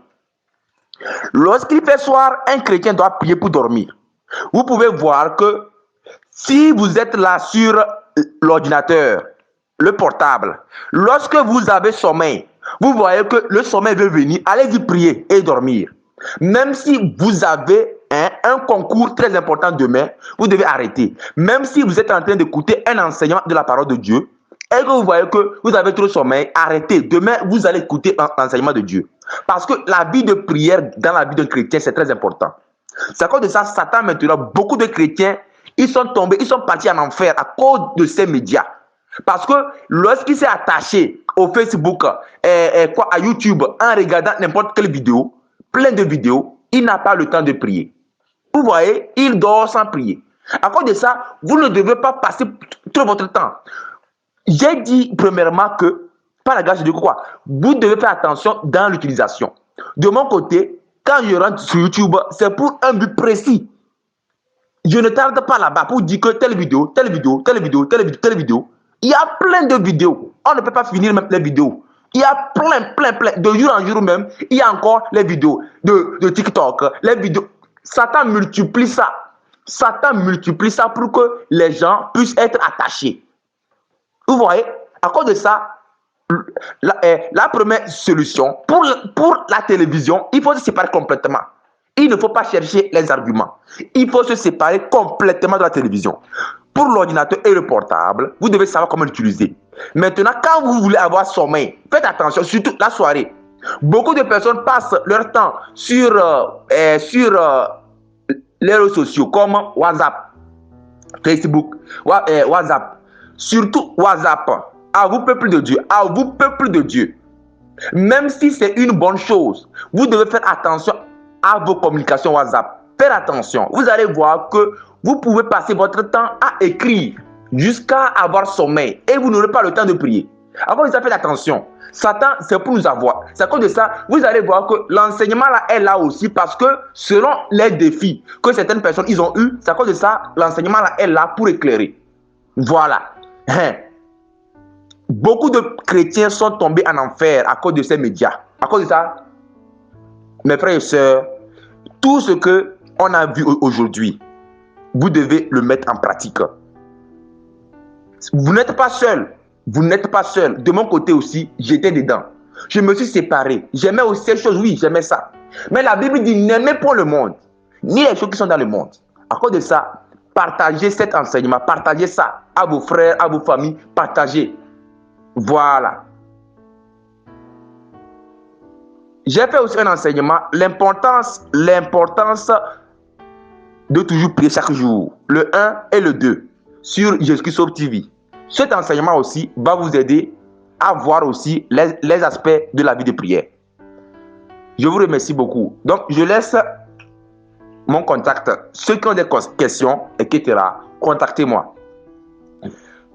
Lorsqu'il fait soir, un chrétien doit prier pour dormir. Vous pouvez voir que si vous êtes là sur l'ordinateur, le portable, lorsque vous avez sommeil, vous voyez que le sommeil veut venir, allez-y prier et dormir. Même si vous avez un concours très important demain, vous devez arrêter. Même si vous êtes en train d'écouter un enseignement de la parole de Dieu, et que vous voyez que vous avez trop de sommeil, arrêtez. Demain, vous allez écouter l'enseignement de Dieu. Parce que la vie de prière dans la vie d'un chrétien, c'est très important. C'est à cause de ça, Satan maintenant, beaucoup de chrétiens, ils sont tombés, ils sont partis en enfer à cause de ces médias. Parce que lorsqu'il s'est attaché au Facebook, à YouTube, en regardant n'importe quelle vidéo, plein de vidéos, il n'a pas le temps de prier. Vous voyez, il dort sans prier. À cause de ça, vous ne devez pas passer tout votre temps. J'ai dit premièrement que, par la grâce de Dieu, quoi, vous devez faire attention dans l'utilisation. De mon côté, quand je rentre sur YouTube, c'est pour un but précis. Je ne tarde pas là-bas pour dire que telle vidéo. Il y a plein de vidéos. On ne peut pas finir même les vidéos. Il y a plein. De jour en jour même, il y a encore les vidéos de TikTok, les vidéos. Satan multiplie ça. Pour que les gens puissent être attachés. Vous voyez, à cause de ça, la première solution, pour la télévision, il faut se séparer complètement. Il ne faut pas chercher les arguments. Il faut se séparer complètement de la télévision. Pour l'ordinateur et le portable, vous devez savoir comment l'utiliser. Maintenant, quand vous voulez avoir sommeil, faites attention, surtout la soirée. Beaucoup de personnes passent leur temps sur les réseaux sociaux comme WhatsApp, Facebook, WhatsApp. Surtout WhatsApp. À vous, peuple de Dieu. Même si c'est une bonne chose, vous devez faire attention à vos communications WhatsApp. Faites attention. Vous allez voir que vous pouvez passer votre temps à écrire jusqu'à avoir sommeil et vous n'aurez pas le temps de prier. À cause de ça, faites attention. Satan, c'est pour nous avoir. C'est à cause de ça, vous allez voir que l'enseignement là est là aussi parce que selon les défis que certaines personnes ils ont eu, c'est à cause de ça, l'enseignement là est là pour éclairer. Voilà. Beaucoup de chrétiens sont tombés en enfer à cause de ces médias. À cause de ça, mes frères et sœurs, tout ce qu'on a vu aujourd'hui, vous devez le mettre en pratique. Vous n'êtes pas seul. Vous n'êtes pas seul. De mon côté aussi, j'étais dedans. Je me suis séparé. J'aimais aussi ces choses. Oui, j'aimais ça. Mais la Bible dit, n'aimez pas le monde, ni les choses qui sont dans le monde. À cause de ça, partagez cet enseignement. Partagez ça à vos frères, à vos familles. Partagez. Voilà. J'ai fait aussi un enseignement. L'importance de toujours prier chaque jour. Le 1 et le 2 sur Jésus-Christ TV. Cet enseignement aussi va vous aider à voir aussi les aspects de la vie de prière. Je vous remercie beaucoup. Donc, je laisse mon contact. Ceux qui ont des questions, etc., contactez-moi.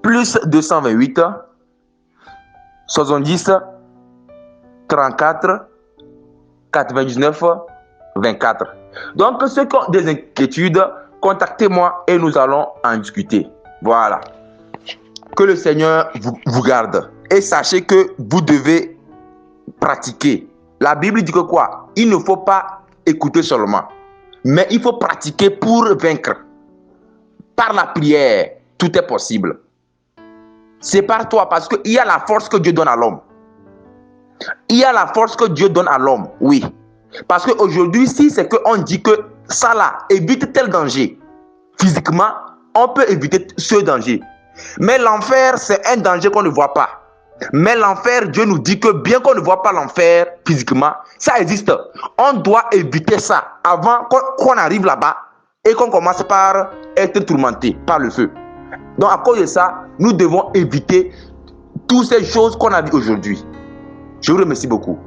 Plus 228 70 34 99 24. Donc, ceux qui ont des inquiétudes, contactez-moi et nous allons en discuter. Voilà. Que le Seigneur vous garde. Et sachez que vous devez pratiquer. La Bible dit que quoi? Il ne faut pas écouter seulement, mais il faut pratiquer pour vaincre. Par la prière, tout est possible. C'est par toi, parce qu'il y a la force que Dieu donne à l'homme. Il y a la force que Dieu donne à l'homme, oui. Parce qu'aujourd'hui, si c'est qu'on dit que ça là, évite tel danger, physiquement, on peut éviter ce danger. Mais l'enfer, c'est un danger qu'on ne voit pas. Mais l'enfer, Dieu nous dit que bien qu'on ne voit pas l'enfer physiquement, ça existe. On doit éviter ça avant qu'on arrive là-bas et qu'on commence par être tourmenté par le feu. Donc à cause de ça, nous devons éviter toutes ces choses qu'on a vues aujourd'hui. Je vous remercie beaucoup.